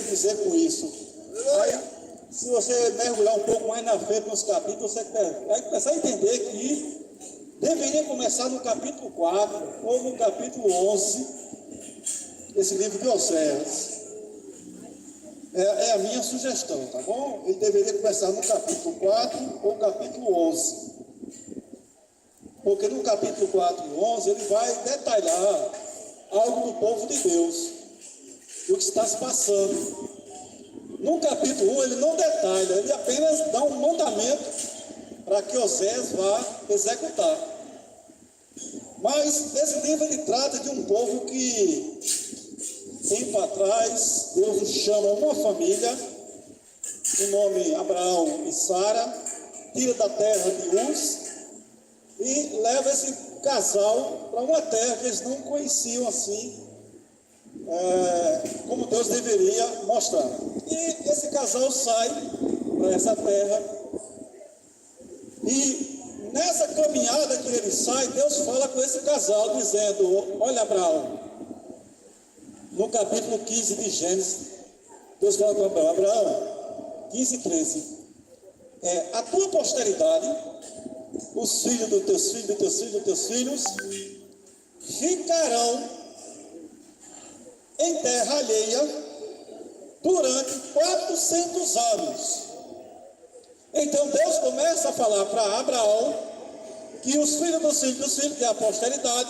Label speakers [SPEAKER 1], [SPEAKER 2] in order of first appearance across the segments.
[SPEAKER 1] dizer com isso? Aí, se você mergulhar um pouco mais na frente nos capítulos, você vai começar a entender que deveria começar no capítulo 4 ou no capítulo 11, esse livro de Oséias. É a minha sugestão, tá bom? Ele deveria começar no capítulo 4 ou capítulo 11. Porque no capítulo 4 e 11 ele vai detalhar algo do povo de Deus, o que está se passando. No capítulo 1 ele não detalha, ele apenas dá um mandamento para que Oséias vá executar. Mas esse livro ele trata de um povo que, tempo atrás, Deus nos chama uma família, o nome Abraão e Sara, tira da terra de Uz e leva esse casal para uma terra que eles não conheciam assim, como Deus deveria mostrar. E esse casal sai para essa terra e nessa caminhada que ele sai, Deus fala com esse casal dizendo: olha, Abraão, no capítulo 15 de Gênesis, Deus fala com Abraão, Abraão, 15 e 13, a tua posteridade, os filhos dos teus filhos, dos teus filhos, dos teus filhos, ficarão em terra alheia durante 400 anos. Então Deus começa a falar para Abraão que os filhos dos filhos dos filhos, que é a posteridade,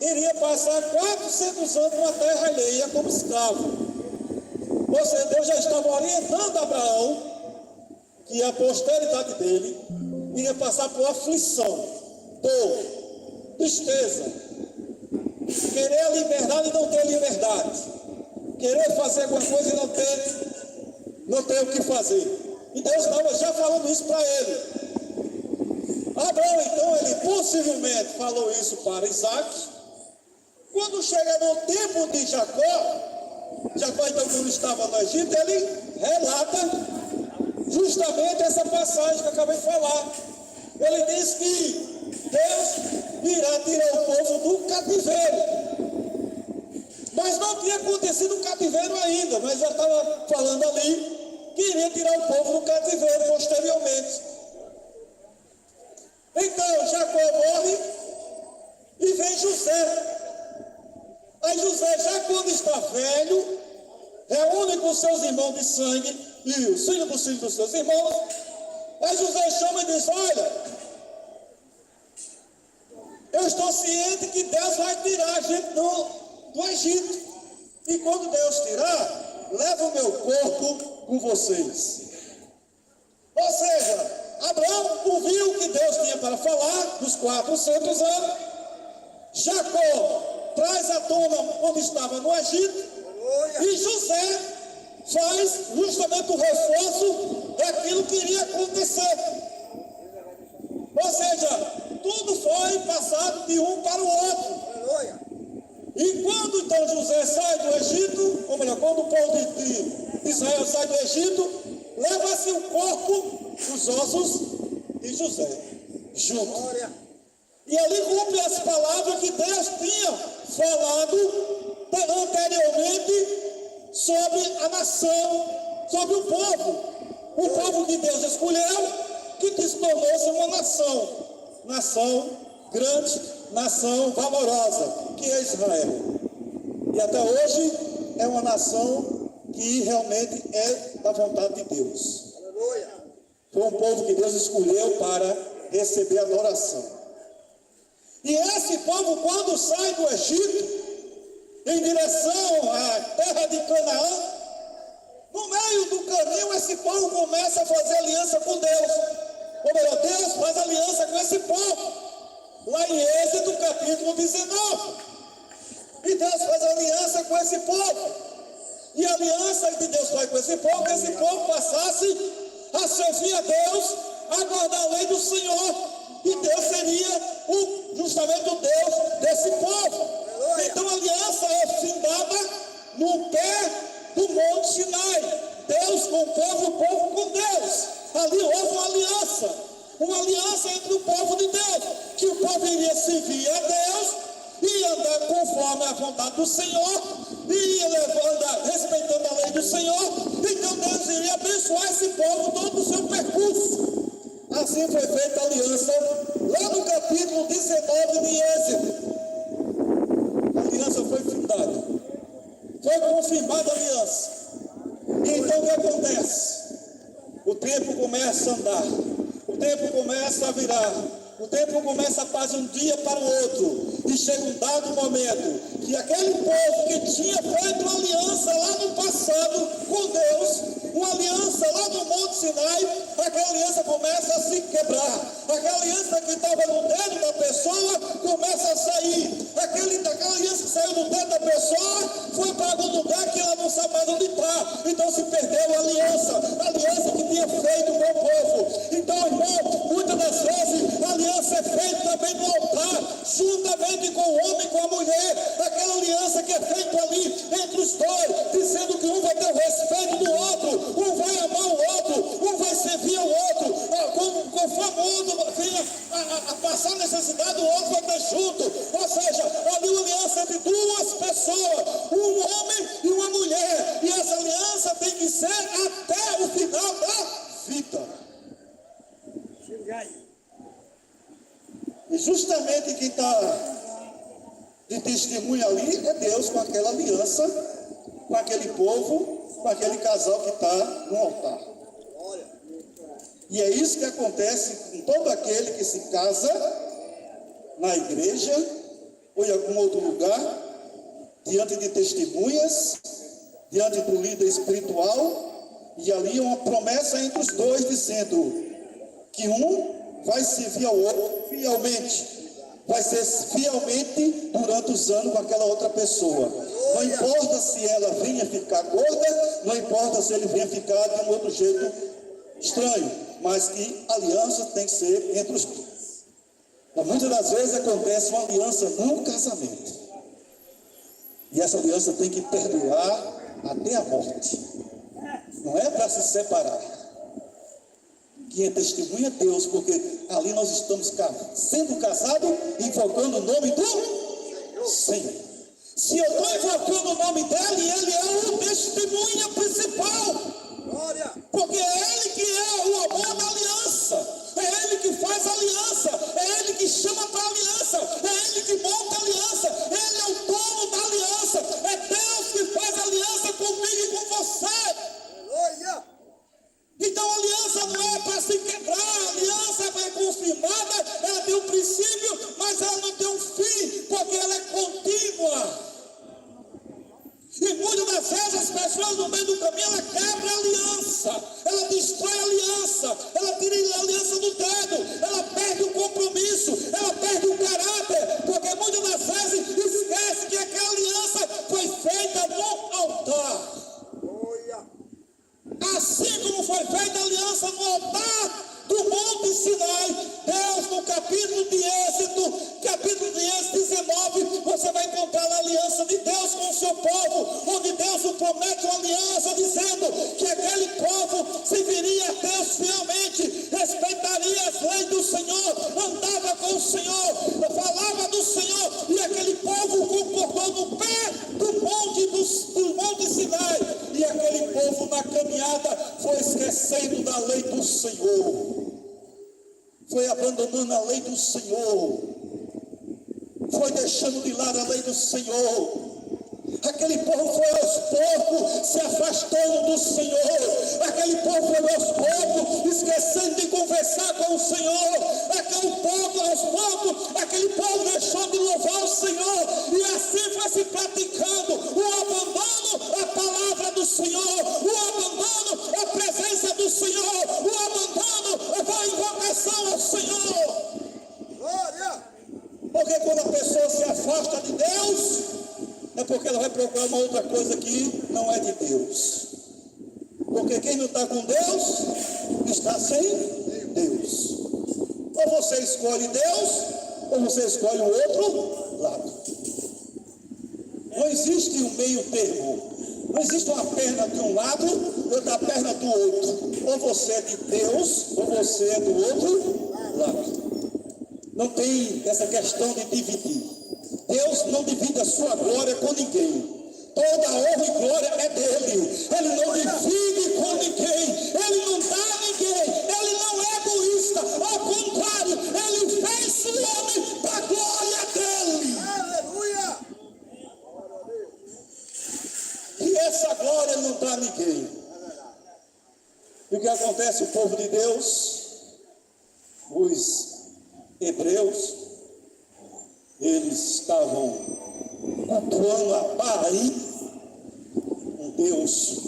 [SPEAKER 1] iria passar 400 anos numa terra alheia como escravo. Ou seja, Deus já estava orientando Abraão que a posteridade dele iria passar por aflição, dor, tristeza, querer a liberdade e não ter liberdade, querer fazer alguma coisa e não ter o que fazer. E Deus estava já falando isso para ele. Abraão, então, ele possivelmente falou isso para Isaac. Quando chega no tempo de Jacó, então, quando estava no Egito, ele relata justamente essa passagem que eu acabei de falar. Ele diz que Deus irá tirar o povo do cativeiro. Mas não tinha acontecido o cativeiro ainda, mas já estava falando ali que iria tirar o povo do cativeiro posteriormente. Então Jacó morre e vem José. Aí José, já quando está velho, reúne com seus irmãos de sangue e os filhos dos seus irmãos. Aí José chama e diz: olha, eu estou ciente que Deus vai tirar a gente do Egito. E quando Deus tirar, leva o meu corpo com vocês. Ou seja, Abraão ouviu o que Deus tinha para falar dos 400 anos. Jacó traz à tona onde estava no Egito. E José faz justamente o reforço daquilo que iria acontecer. Ou seja, tudo foi passado de um para o outro. E quando então José sai do Egito, ou melhor, quando o povo de Israel sai do Egito, leva-se o corpo, os ossos de José junto. E ali cumpre as palavras que Deus tinha falado anteriormente sobre a nação, sobre o povo que Deus escolheu, que se tornou-se uma nação grande, nação valorosa, que é Israel. E até hoje é uma nação que realmente é da vontade de Deus. Foi um povo que Deus escolheu para receber adoração. E esse povo, quando sai do Egito, em direção à terra de Canaã, no meio do caminho, esse povo começa a fazer aliança com Deus. Ou melhor, Deus faz aliança com esse povo. Lá em Êxodo, capítulo 19. E Deus faz aliança com esse povo. E a aliança que Deus faz com esse povo, que esse povo passasse a servir a Deus, a guardar a lei do Senhor. E Deus seria justamente o Deus desse povo. Então a aliança é findada no pé do Monte Sinai. Deus com o povo com Deus. Ali houve uma aliança entre o povo de Deus, que o povo iria servir a Deus, ia andar conforme a vontade do Senhor, ia andar respeitando a lei do abençoar esse povo todo o seu percurso. Assim foi feita a aliança, lá no capítulo 19 de Êxodo. A aliança foi fundada, foi confirmada a aliança. E então o que acontece? O tempo começa a andar, o tempo começa a virar, o tempo começa a passar um dia para o outro. E chega um dado momento que aquele povo que tinha feito uma aliança lá no passado com Deus, uma aliança lá no Monte Sinai, aquela aliança começa a se quebrar. Aquela aliança que estava no dedo da pessoa começa a sair. Aquela aliança que saiu do dedo da pessoa foi para algum lugar que ela não sabe mais onde está. Então se perdeu a aliança que tinha feito com o povo. Então, irmão, muitas das vezes a aliança é feita também no altar, juntamente com o homem e com a mulher. Aquela aliança que é feita ali entre os dois, dizendo que um vai ter o respeito do outro, um vai amar o outro, um vai servir ao outro. Conforme o outro venha a passar necessidade, o outro vai estar junto. Ou seja, ali uma aliança entre duas pessoas, um homem e uma mulher. E essa aliança tem que ser até o final da vida. E justamente quem está de testemunha ali é Deus com aquela aliança, com aquele povo, com aquele casal que está no altar. E é isso que acontece com todo aquele que se casa na igreja ou em algum outro lugar, diante de testemunhas, diante do líder espiritual, e ali uma promessa entre os dois, dizendo que um vai servir ao outro fielmente, vai ser fielmente durante os anos com aquela outra pessoa. Não importa se ela venha ficar gorda, não importa se ele venha ficar de um outro jeito estranho, mas que a aliança tem que ser entre os dois. Então, muitas das vezes acontece uma aliança no casamento, e essa aliança tem que perdurar até a morte. Não é para se separar. Quem é testemunha é Deus, porque ali nós estamos sendo casados, invocando o nome do Senhor. Se eu estou invocando o nome dele, ele é o testemunha principal. Porque é ele que é o amor da aliança, é ele que faz a aliança, é ele que chama para a aliança, é ele que monta a aliança, ele é o dono da aliança, é Deus que faz a aliança comigo e com você. Então a aliança não é para se quebrar, a aliança é confirmada, ela tem um princípio, mas ela não tem um fim, porque ela é contínua. E muitas das vezes as pessoas no meio do caminho, ela quebra a aliança, ela destrói a aliança, ela tira a aliança do dedo, ela perde o compromisso, ela perde o caráter, porque muitas das vezes esquece que aquela aliança foi feita no altar. Assim como foi feita a aliança no altar do Monte Sinai, Deus no capítulo de Êxodo 19, você vai encontrar a aliança de Deus com o seu povo, onde Deus promete uma aliança dizendo que aquele povo serviria a Deus fielmente, respeitaria as leis do Senhor, andava com o Senhor, falava do Senhor, e aquele povo concordou no pé do Monte Sinai, e aquele povo na caminhada foi esquecendo da lei do Senhor, foi abandonando a lei do Senhor, foi deixando de lado a lei do Senhor. Aquele povo foi aos poucos se afastando do Senhor, aquele povo foi aos poucos esquecendo de conversar com o Senhor, aquele povo deixou de louvar o Senhor, e assim foi se praticando o abandono à palavra do Senhor, o abandono à presença do Senhor, o abandono à invocação ao Senhor. Glória! Porque quando a pessoa se afasta de Deus, é porque ela vai procurar uma outra coisa que não é de Deus. Porque quem não está com Deus, está sem Deus. Ou você escolhe Deus, ou você escolhe o outro lado. Não existe um meio termo. Não existe uma perna de um lado e outra perna do outro. Ou você é de Deus, ou você é do outro lado. Não tem essa questão de dividir. Deus não divide a sua glória com ninguém. Toda a honra e glória é dele. Ele não divide com ninguém. essa glória ele não dá a ninguém. E o que acontece? O povo de Deus, os hebreus, eles estavam cultuando a Baali, um Deus.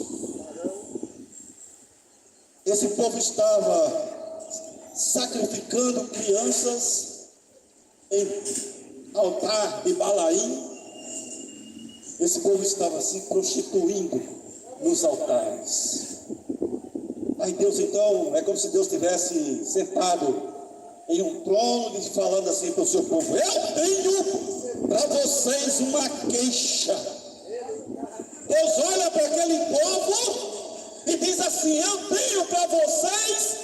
[SPEAKER 1] Esse povo estava sacrificando crianças em altar de Balaim. Esse povo estava se prostituindo nos altares. Aí Deus então, é como se Deus estivesse sentado em um trono e falando assim para o seu povo: eu tenho para vocês uma queixa. Deus olha para aquele povo e diz assim: eu tenho para vocês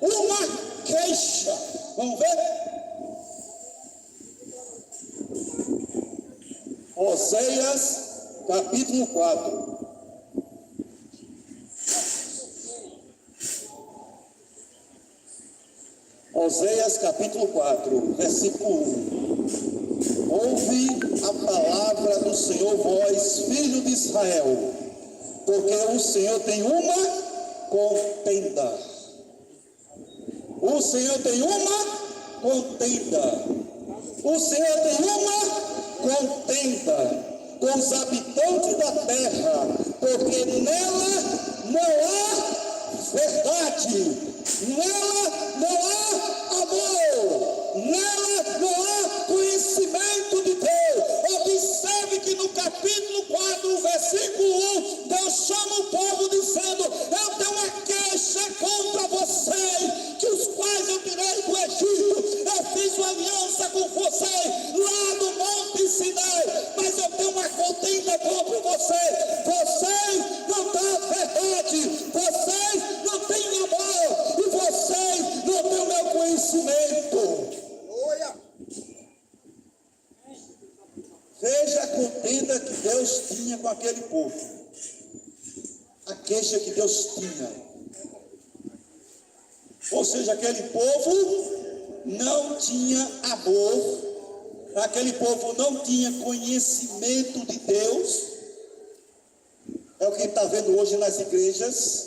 [SPEAKER 1] uma queixa. Vamos ver? Oséias, capítulo 4. Oséias, capítulo 4, versículo 1. Ouve a palavra do Senhor, vós, filho de Israel, porque o Senhor tem uma contenda. O Senhor tem uma contenda. O Senhor tem uma contenda com os habitantes da terra, porque nela não há verdade, nela não há amor, nela não há conhecimento de Deus. Observe que no capítulo 4, versículo 1, Deus chama o povo dizendo: eu tenho uma queixa contra vocês, que os quais eu tirei do Egito, eu fiz uma aliança com vocês lá no Monte Sinai, mas eu tenho uma contenda contra vocês. Vocês não dão a verdade, vocês não têm amor, e vocês não têm o meu conhecimento. Veja a contenda que Deus tinha com aquele povo, a queixa que Deus tinha. Ou seja, aquele povo não tinha amor, aquele povo não tinha conhecimento de Deus. É o que está vendo hoje nas igrejas.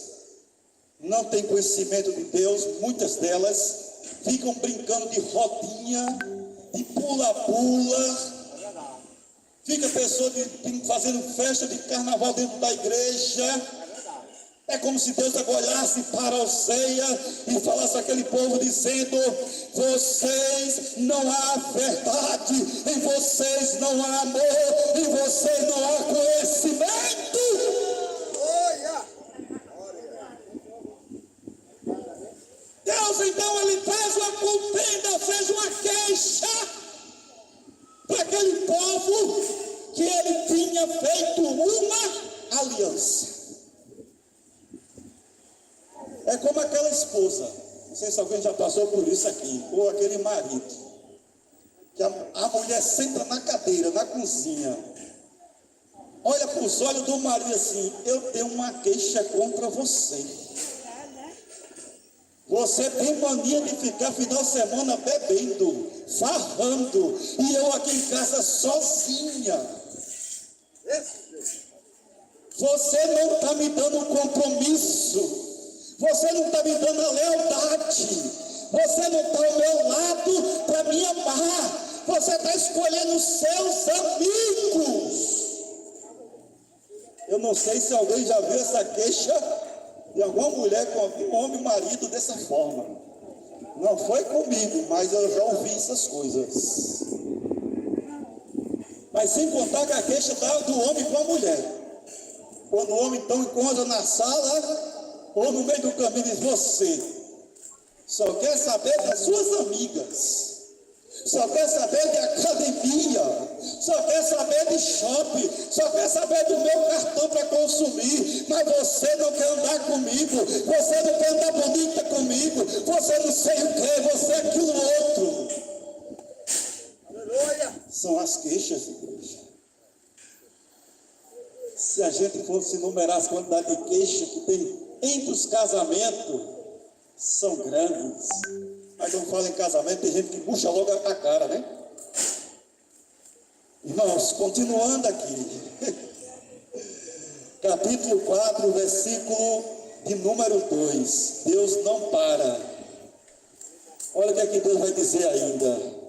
[SPEAKER 1] Não tem conhecimento de Deus, muitas delas ficam brincando de rodinha, de pula-pula. Fica pessoa fazendo festa de carnaval dentro da igreja. É como se Deus olhasse para Oséias e falasse àquele povo dizendo: vocês não há verdade, em vocês não há amor, em vocês não há conhecimento. Deus então ele faz uma contenda, fez uma queixa para aquele povo que ele tinha feito uma aliança. É como aquela esposa, não sei se alguém já passou por isso aqui, ou aquele marido, que a mulher senta na cadeira, na cozinha, olha para os olhos do marido assim: eu tenho uma queixa contra você. Você tem mania de ficar final de semana bebendo, farrando, e eu aqui em casa sozinha. Você não está me dando compromisso. Você não está me dando a lealdade. Você não está ao meu lado para me amar. Você está escolhendo os seus amigos. Eu não sei se alguém já viu essa queixa de alguma mulher com algum homem marido dessa forma. Não foi comigo, mas eu já ouvi essas coisas. Mas sem contar que a queixa está do homem com a mulher. Quando o homem então encontra na sala ou no meio do caminho, diz: você só quer saber das suas amigas, só quer saber de academia, só quer saber de shopping, só quer saber do meu cartão para consumir, mas você não quer andar comigo, você não quer andar bonita comigo, você não sei o que, você é aquilo outro. Aleluia! São as queixas, igreja. Se a gente fosse enumerar as quantidades de queixas que tem entre os casamentos, são grandes. Mas quando fala em casamento, tem gente que puxa logo a cara, né? Irmãos, continuando aqui. capítulo 4, versículo de número 2. Deus não para. Olha o que é que Deus vai dizer ainda.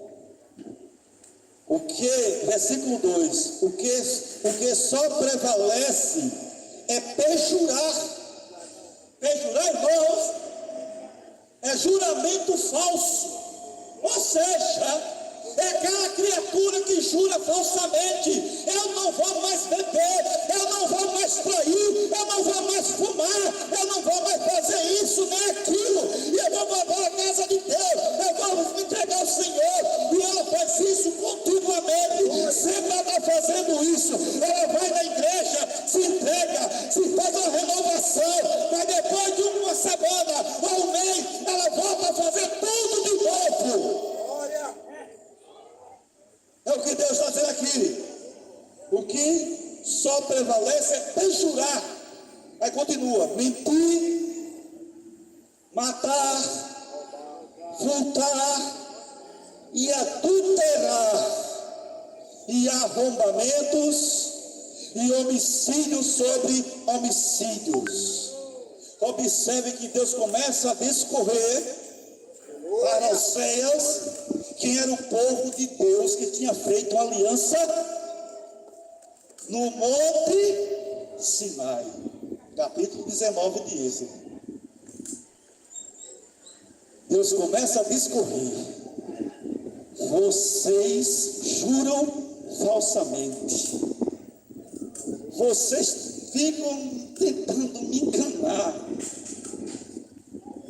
[SPEAKER 1] Versículo 2, o que só prevalece é perjurar. Perjurar, irmãos, é juramento falso. Ou seja, é aquela criatura que jura falsamente: eu não vou mais beber, eu não vou mais trair, eu não vou mais fumar, eu não vou mais fazer isso nem aquilo, e eu vou voltar à casa de Deus, eu vou me entregar ao Senhor. E ela faz isso continuamente, sempre ela está fazendo isso. Ela vai na igreja, se entrega, se faz uma renovação, mas depois de uma semana ou um mês, ela volta a fazer tudo de novo. É o que Deus está dizendo aqui. O que só prevalece é perjurar. Aí continua: mentir, matar, furtar e adulterar, e arrombamentos e homicídios sobre homicídios. Observe que Deus começa a discorrer para Oséias quem era o povo de Deus que tinha feito uma aliança no Monte Sinai, capítulo 19 de Êxodo. Deus começa a discorrer: vocês juram falsamente, vocês ficam tentando me enganar,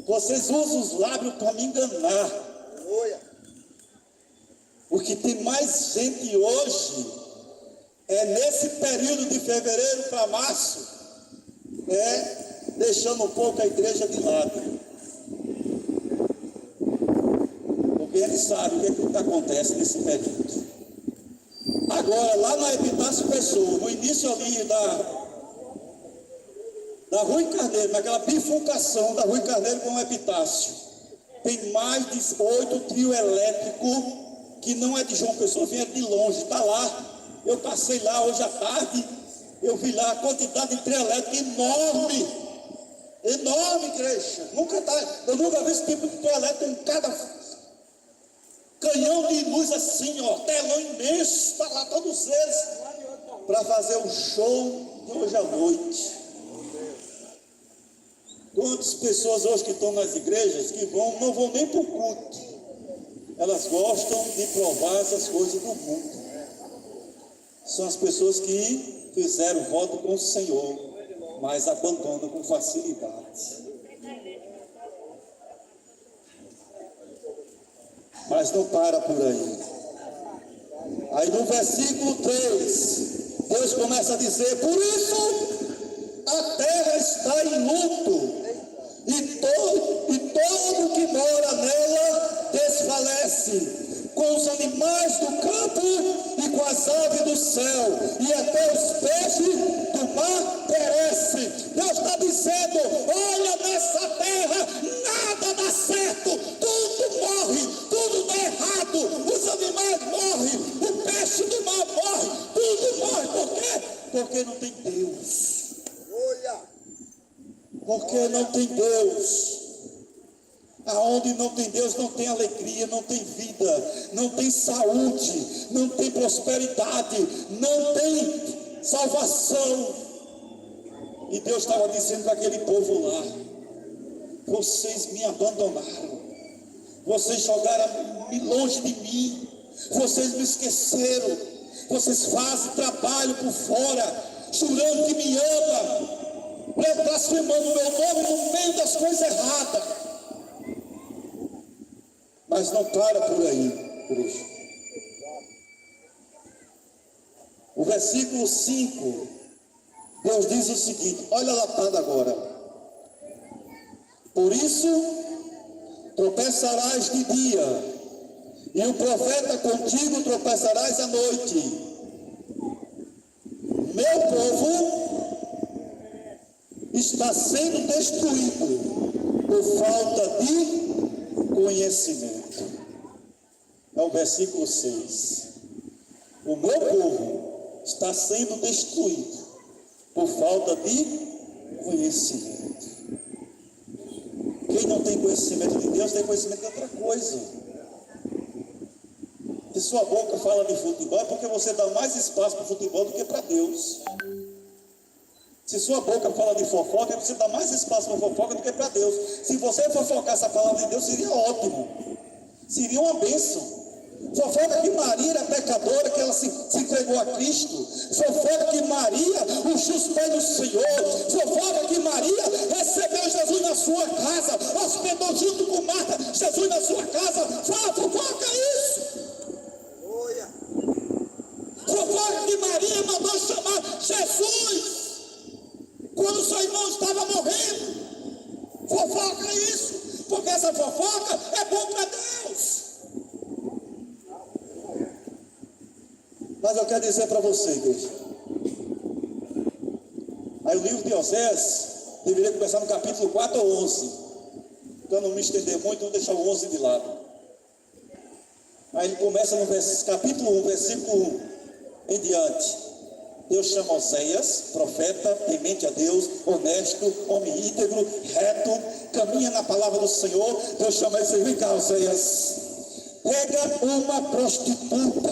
[SPEAKER 1] vocês usam os lábios para me enganar. O que tem mais gente hoje é nesse período de fevereiro para março, deixando um pouco a igreja de lado, porque ele sabe o que acontece nesse período. Agora, lá na Epitácio Pessoa, no início ali da Rui Carneiro, naquela bifurcação da Rui Carneiro com o Epitácio, tem mais de 8 trio elétrico que não é de João Pessoa, vem de longe, está lá. Eu passei lá hoje à tarde, eu vi lá a quantidade de trio elétrico enorme, igreja. Eu nunca vi esse tipo de trio elétrico em cada canhão de luz assim, telão imenso, está lá todos eles, para fazer o show de hoje à noite. Quantas pessoas hoje que estão nas igrejas que não vão nem para o culto, elas gostam de provar essas coisas do mundo. São as pessoas que fizeram voto com o Senhor, mas abandonam com facilidade. Mas não para por aí. Aí no versículo 3, Deus começa a dizer: por isso a terra está em luto, e todo que mora nela desfalece, com os animais do campo e com as aves do céu, e até os peixes do mar perecem. Deus está dizendo: olha, nessa terra nada dá certo, tudo morre, tudo dá errado, os animais morrem, o peixe do mar morre, tudo morre. Por quê? Porque não tem Deus. Porque não tem Deus. Aonde não tem Deus não tem alegria, não tem vida, não tem saúde, não tem prosperidade, não tem salvação. E Deus estava dizendo para aquele povo lá: vocês me abandonaram, vocês jogaram-me longe de mim, vocês me esqueceram, vocês fazem trabalho por fora, jurando que me ama, blasfemando o meu nome no meio das coisas erradas. Mas não para por aí, igreja. O versículo 5, Deus diz o seguinte: olha a lapada agora: por isso tropeçarás de dia, e o profeta contigo tropeçarás à noite. Meu povo está sendo destruído por falta de conhecimento. É o versículo 6. O meu povo está sendo destruído por falta de conhecimento. Quem não tem conhecimento de Deus, tem conhecimento de outra coisa. Se sua boca fala de futebol, é porque você dá mais espaço para o futebol do que para Deus. Se sua boca fala de fofoca, é porque você dá mais espaço para fofoca do que para Deus. Se você fofocasse a palavra de Deus, seria ótimo. Seria uma bênção. Fofoca que Maria era pecadora, que ela se entregou a Cristo. Fofoca que Maria ungiu os pés do Senhor. Fofoca que Maria recebeu Jesus na sua casa, hospedou junto com Marta Jesus na sua casa. Fofoca isso. Fofoca que Maria mandou chamar Jesus quando seu irmão estava morrendo. Fofoca isso, porque essa fofoca é bom para Deus. Mas eu quero dizer para você, igreja, aí o livro de Oséias deveria começar no capítulo 4 ou 11, para não me estender muito, vou deixar o 11 de lado. Aí ele começa no capítulo 1, versículo 1 em diante. Deus chama Oséias, profeta, temente a Deus, honesto, homem íntegro, reto, caminha na palavra do Senhor. Deus chama ele e diz: vem cá, Oséias, pega uma prostituta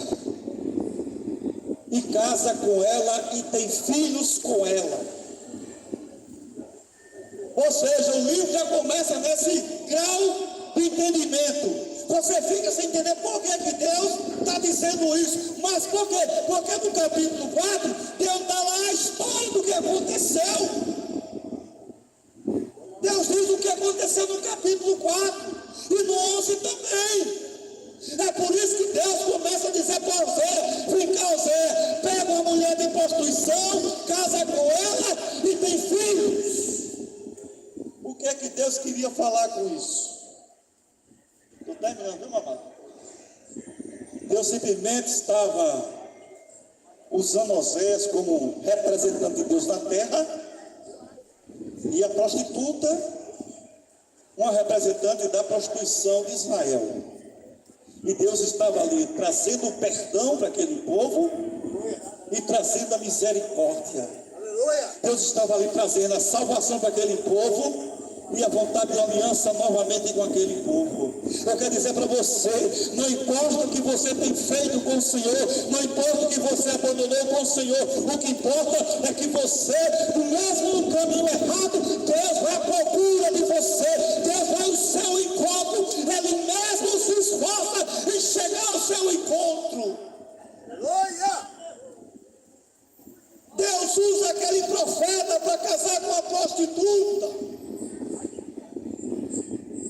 [SPEAKER 1] e casa com ela e tem filhos com ela. Ou seja, o livro já começa nesse grau de entendimento. Você fica sem entender por que Deus está dizendo isso. Mas por quê? Porque no capítulo 4, Deus dá lá a história do que aconteceu. Deus diz o que aconteceu no capítulo 4 e no 11 também. É por isso que Deus começa a dizer para Osé: vem cá, Osé, pega uma mulher de prostituição, casa com ela e tem filhos. O que é que Deus queria falar com isso? Estou terminando, viu, mamãe? Deus simplesmente estava usando Oséias como representante de Deus na terra, e a prostituta, uma representante da prostituição de Israel. E Deus estava ali trazendo o perdão para aquele povo e trazendo a misericórdia. Deus estava ali trazendo a salvação para aquele povo e a vontade de aliança novamente com aquele povo. Eu quero dizer para você: não importa o que você tem feito com o Senhor, não importa o que você abandonou com o Senhor, o que importa é que você, mesmo no caminho errado, Deus vai à procura de você, Deus vai ao seu encontro, Ele mesmo se esforça em chegar ao seu encontro. Deus usa aquele profeta para casar com a prostituta.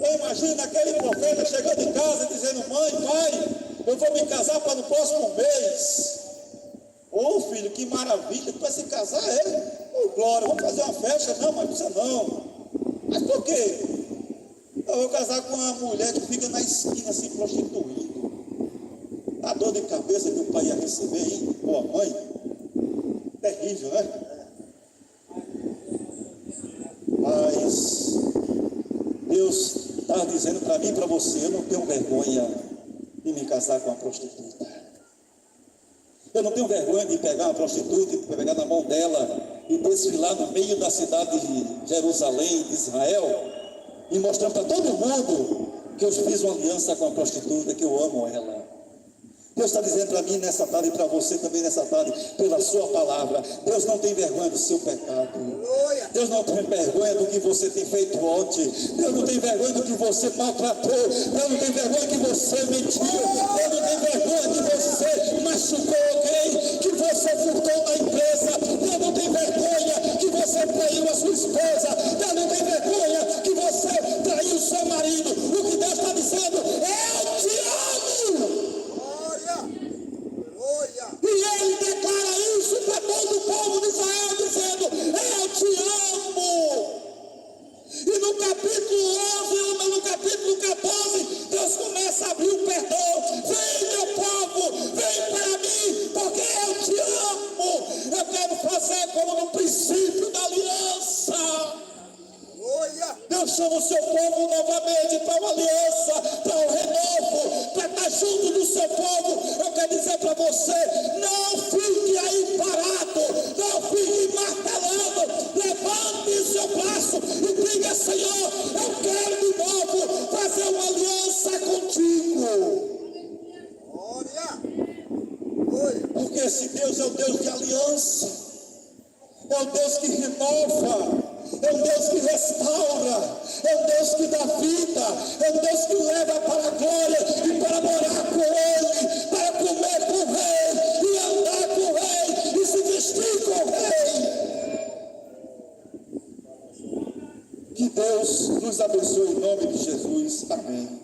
[SPEAKER 1] Eu imagino aquele profeta chegando em casa e dizendo: mãe, pai, eu vou me casar para no próximo mês. Ô filho, que maravilha, tu vai se casar, é? Ô glória, vamos fazer uma festa. Não, mas precisa não. Mas por quê? Eu vou casar com uma mulher que fica na esquina se prostituindo. A dor de cabeça que o pai ia receber, hein? Ou a mãe. Terrível, né? Mas Deus está dizendo para mim e para você: eu não tenho vergonha de me casar com uma prostituta. Eu não tenho vergonha de pegar uma prostituta e pegar na mão dela e desfilar no meio da cidade de Jerusalém, de Israel, e mostrar para todo mundo que eu fiz uma aliança com a prostituta, que eu amo ela. Deus está dizendo para mim nessa tarde e para você também nessa tarde, pela sua palavra: Deus não tem vergonha do seu pecado. Deus não tem vergonha do que você tem feito ontem. Deus não tem vergonha do que você maltratou. Deus não tem vergonha que você mentiu. Deus não tem vergonha que você machucou alguém, que você furtou na empresa. Deus não tem vergonha que você traiu a sua esposa. Deus não tem vergonha que você traiu o seu marido. O que Deus está dizendo: eu te amo. E ele declara isso para todo o povo de Israel, dizendo: eu te amo. E no capítulo 11, ou no capítulo 14, Deus começa a abrir o perdão. Vem, meu povo, vem para mim, porque eu te amo. Eu quero fazer como no princípio da aliança. Deus chama o seu povo novamente para uma aliança, para um renovo, para estar junto do seu povo. Eu quero dizer para você: não fique aí parado, não fique martelando. Esse Deus é o Deus de aliança, é o Deus que renova, é o Deus que restaura, é o Deus que dá vida, é o Deus que leva para a glória e para morar com Ele, para comer com o Rei, e andar com o Rei, e se vestir com o Rei. Que Deus nos abençoe em nome de Jesus. Amém.